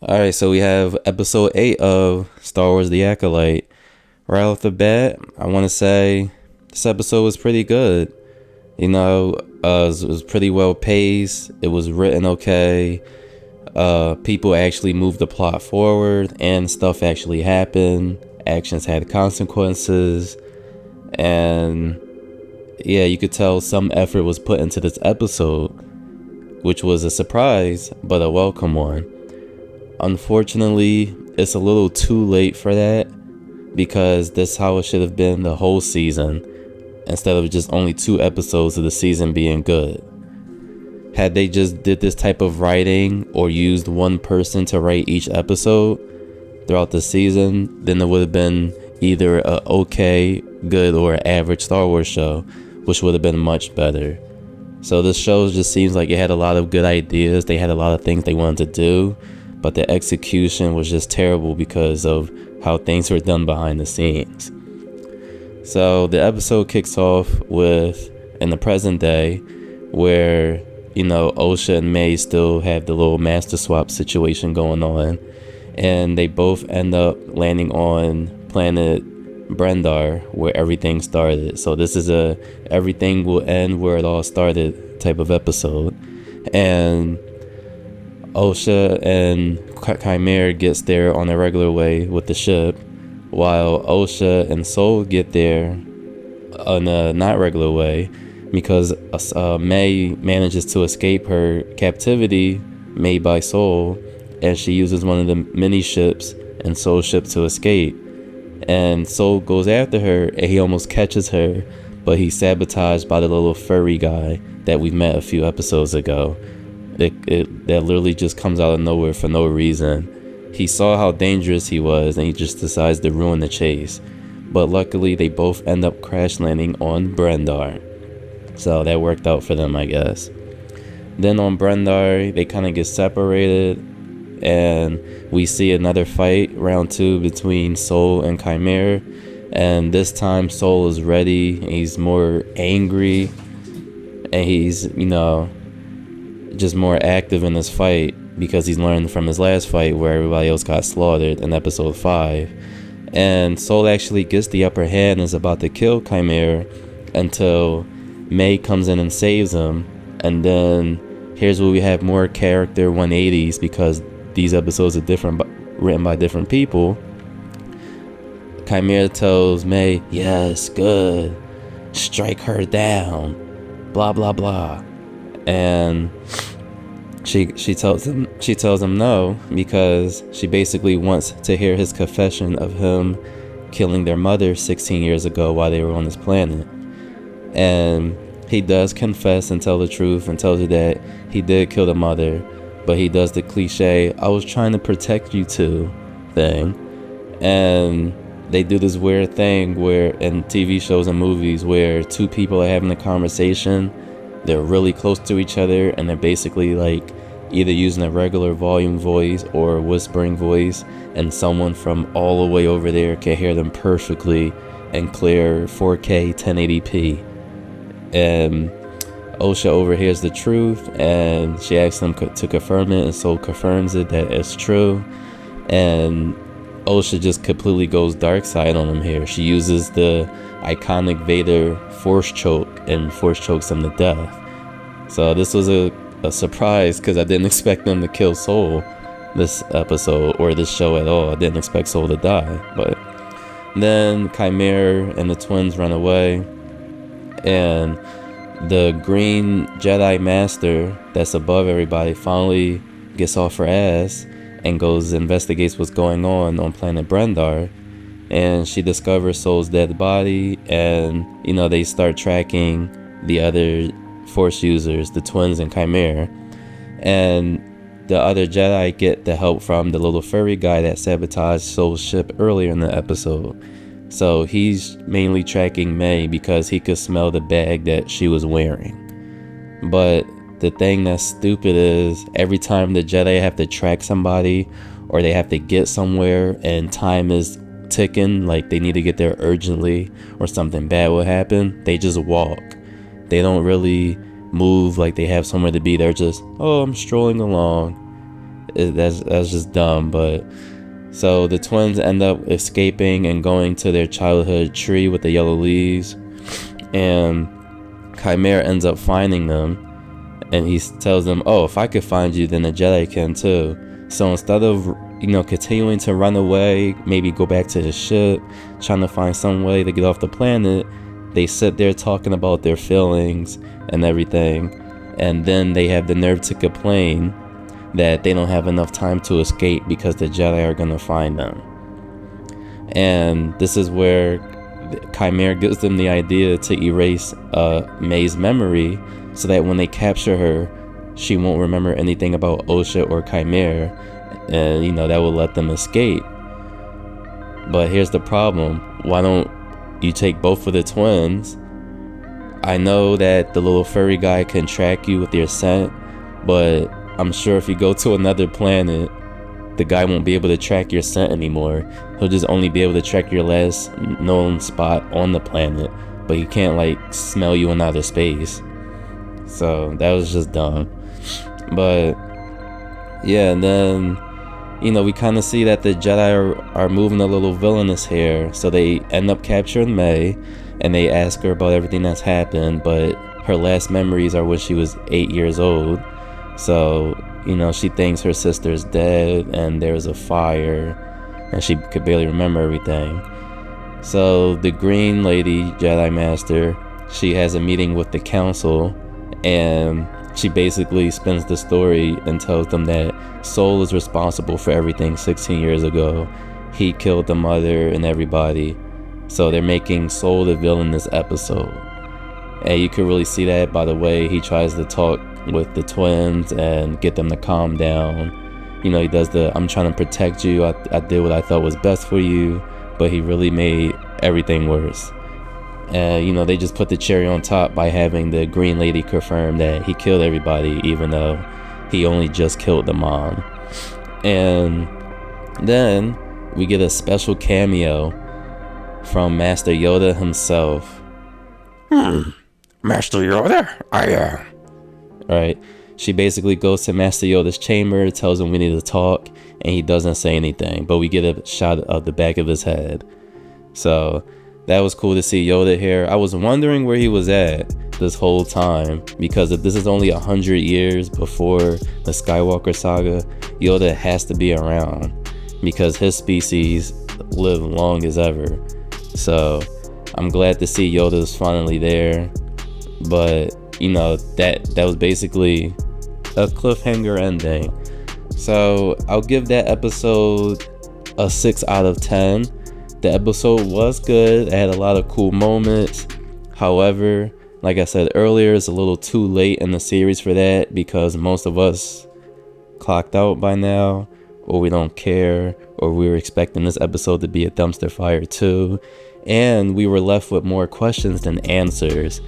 All right, so we have episode 8 of Star Wars The Acolyte. Right off the bat, I want to say this episode was pretty good. It was pretty well paced. It was written okay. People actually moved the plot forward and stuff actually happened. Actions had consequences. And yeah, you could tell some effort was put into this episode, which was a surprise, but a welcome one. Unfortunately, it's a little too late for that because that's how it should have been the whole season instead of just only 2 episodes of the season being good. Had they just did this type of writing or used one person to write each episode throughout the season, then it would have been either a okay, good, or average Star Wars show, which would have been much better. So this show just seems like it had a lot of good ideas. They had a lot of things they wanted to do, but the execution was just terrible because of how things were done behind the scenes. So the episode kicks off with in the present day where, Osha and May still have the little master swap situation going on, and they both end up landing on planet Brendar where everything started. So this is a everything will end where it all started type of episode. And Osha and Chimera gets there on a regular way with the ship, while Osha and Soul get there on a not regular way because May manages to escape her captivity made by Soul, and she uses one of the mini ships and Soul's ship to escape. And Soul goes after her, and he almost catches her, but he's sabotaged by the little furry guy that we met a few episodes ago. That literally just comes out of nowhere for no reason. He saw how dangerous he was and he just decides to ruin the chase. But luckily they both end up crash landing on Brendar. So that worked out for them, I guess. Then on Brendar, they kind of get separated and we see another fight, round 2, between Soul and Chimera. And this time Soul is ready, he's more angry, and he's, just more active in this fight because he's learned from his last fight where everybody else got slaughtered in episode 5. And Soul actually gets the upper hand and is about to kill Chimera until May comes in and saves him. And then here's where we have more character 180s because these episodes are different, written by different people. Chimera tells May, "Yes, good. Strike her down. Blah blah blah." And she tells him no because she basically wants to hear his confession of him killing their mother 16 years ago while they were on this planet. And he does confess and tell the truth and tells her that he did kill the mother, but he does the cliche "I was trying to protect you too" thing. And they do this weird thing where in TV shows and movies where two people are having a conversation, they're really close to each other, and they're basically like either using a regular volume voice or a whispering voice, and someone from all the way over there can hear them perfectly and clear 4K 1080p. And Osha overhears the truth, and she asks him to confirm it, and Soul confirms it that it's true. And Osha just completely goes dark side on him here. She uses the iconic Vader force choke and force chokes him to death. So this was a surprise because I didn't expect them to kill Soul this episode or this show at all. I didn't expect Soul to die. But then Chimera and the twins run away, and the green Jedi Master that's above everybody finally gets off her ass and goes investigates what's going on planet Brendar. And she discovers Soul's dead body, and they start tracking the other Force users, the twins and Chimera. And the other Jedi get the help from the little furry guy that sabotaged Soul's ship earlier in the episode. So he's mainly tracking May because he could smell the bag that she was wearing. But the thing that's stupid is every time the Jedi have to track somebody or they have to get somewhere and time is ticking, like they need to get there urgently or something bad will happen, they just walk. They don't really move like they have somewhere to be. They're just, "Oh, I'm strolling along." That's just dumb. But so the twins end up escaping and going to their childhood tree with the yellow leaves, and Chimera ends up finding them, and he tells them, "Oh, if I could find you, then the Jedi can too." So instead of continuing to run away, maybe go back to the ship, trying to find some way to get off the planet, they sit there talking about their feelings and everything, and then they have the nerve to complain that they don't have enough time to escape because the Jedi are going to find them. And this is where Chimera gives them the idea to erase May's memory so that when they capture her, she won't remember anything about Osha or Chimera, and that will let them escape. But here's the problem: why don't you take both of the twins? I know that the little furry guy can track you with your scent, but I'm sure if you go to another planet, the guy won't be able to track your scent anymore. He'll just only be able to track your last known spot on the planet, but he can't smell you in outer space. So that was just dumb. But yeah, and then we kind of see that the Jedi are moving a little villainous here. So they end up capturing May, and they ask her about everything that's happened, but her last memories are when she was 8 years old. So she thinks her sister's dead and there was a fire, and she could barely remember everything. So the green lady Jedi Master, she has a meeting with the council, and she basically spins the story and tells them that Soul is responsible for everything 16 years ago. He killed the mother and everybody. So they're making Soul the villain this episode. And you can really see that by the way he tries to talk with the twins and get them to calm down. He does the "I'm trying to protect you, I did what I thought was best for you," but he really made everything worse. And they just put the cherry on top by having the green lady confirm that he killed everybody, even though he only just killed the mom. And then we get a special cameo from Master Yoda himself. Master Yoda? Right? She basically goes to Master Yoda's chamber, tells him we need to talk, and he doesn't say anything, but we get a shot of the back of his head. So that was cool to see Yoda here. I was wondering where he was at this whole time, because if this is only 100 years before the Skywalker saga, Yoda has to be around because his species live long as ever. So I'm glad to see Yoda's finally there. But that was basically a cliffhanger ending. So I'll give that episode a 6 out of 10. The episode was good. It had a lot of cool moments. However, like I said earlier, it's a little too late in the series for that, because most of us clocked out by now, or we don't care, or we were expecting this episode to be a dumpster fire too, and we were left with more questions than answers.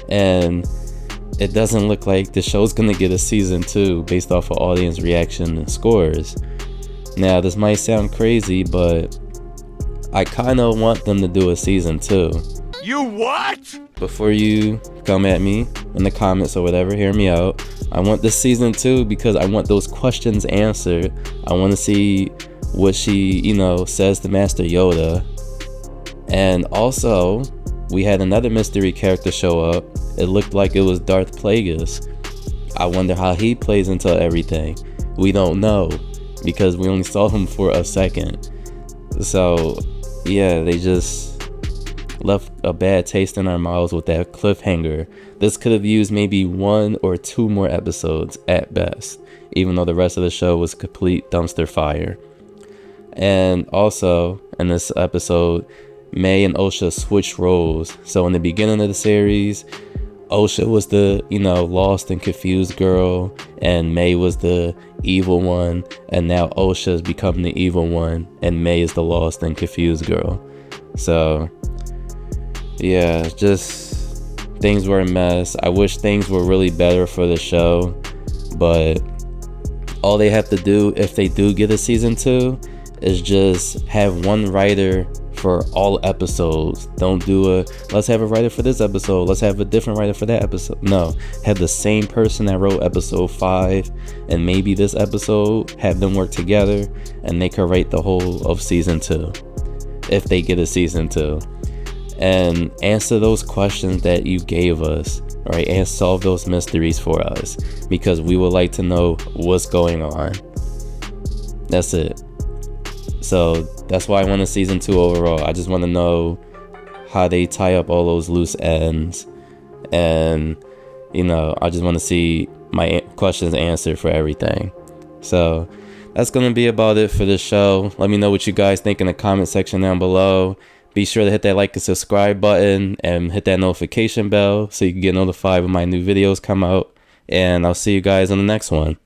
And it doesn't look like the show's gonna get a season 2 based off of audience reaction and scores. Now, this might sound crazy, but I kind of want them to do a season 2. You what? Before you come at me in the comments or whatever, hear me out. I want this season 2 because I want those questions answered. I want to see what she, says to Master Yoda. And also, we had another mystery character show up. It looked like it was Darth Plagueis. I wonder how he plays into everything. We don't know, because we only saw him for a second. So yeah, they just left a bad taste in our mouths with that cliffhanger. This could have used maybe 1 or 2 more episodes at best, even though the rest of the show was complete dumpster fire. And also, in this episode, May and Osha switched roles. So in the beginning of the series, Osha was the, lost and confused girl, and May was the evil one, and now Osha's become the evil one, and May is the lost and confused girl. So yeah, just things were a mess. I wish things were really better for the show, but all they have to do if they do get a season 2 is just have one writer for all episodes. Don't do let's have a writer for this episode, let's have a different writer for that episode. No, have the same person that wrote episode 5 and maybe this episode, have them work together and they could write the whole of season 2 if they get a season 2, and answer those questions that you gave us, right? And solve those mysteries for us, because we would like to know what's going on. That's it. So that's why I want a season 2 overall. I just want to know how they tie up all those loose ends, and I just want to see my questions answered for everything. So that's gonna be about it for this show. Let me know what you guys think in the comment section down below. Be sure to hit that like and subscribe button and hit that notification bell so you can get notified when my new videos come out. And I'll see you guys on the next one.